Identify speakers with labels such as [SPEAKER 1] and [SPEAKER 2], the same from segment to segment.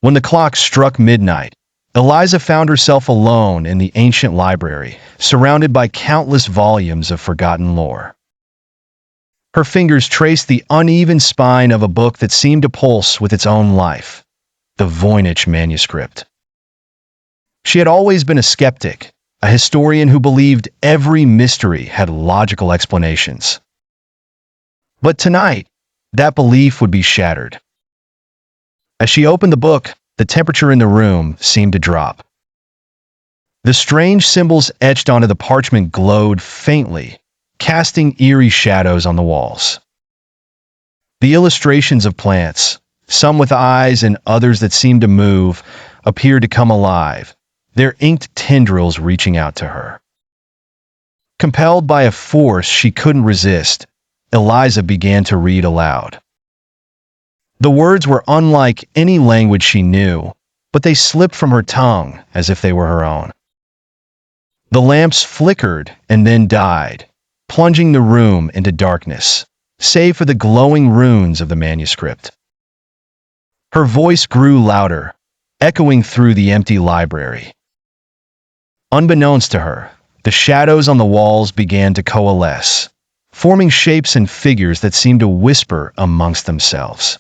[SPEAKER 1] When the clock struck midnight, Eliza found herself alone in the ancient library, surrounded by countless volumes of forgotten lore. Her fingers traced the uneven spine of a book that seemed to pulse with its own life, the Voynich Manuscript. She had always been a skeptic, a historian who believed every mystery had logical explanations. But tonight, that belief would be shattered. As she opened the book, the temperature in the room seemed to drop. The strange symbols etched onto the parchment glowed faintly, casting eerie shadows on the walls. The illustrations of plants, some with eyes and others that seemed to move, appeared to come alive, their inked tendrils reaching out to her. Compelled by a force she couldn't resist, Eliza began to read aloud. The words were unlike any language she knew, but they slipped from her tongue as if they were her own. The lamps flickered and then died, plunging the room into darkness, save for the glowing runes of the manuscript. Her voice grew louder, echoing through the empty library. Unbeknownst to her, the shadows on the walls began to coalesce, forming shapes and figures that seemed to whisper amongst themselves.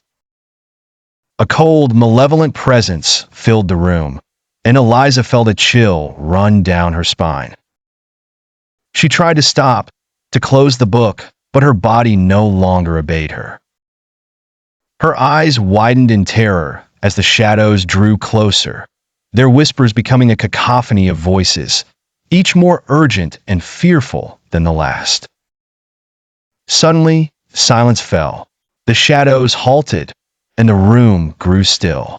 [SPEAKER 1] A cold, malevolent presence filled the room, and Eliza felt a chill run down her spine. She tried to stop, to close the book, but her body no longer obeyed her. Her eyes widened in terror as the shadows drew closer, their whispers becoming a cacophony of voices, each more urgent and fearful than the last. Suddenly, silence fell. The shadows halted, and the room grew still.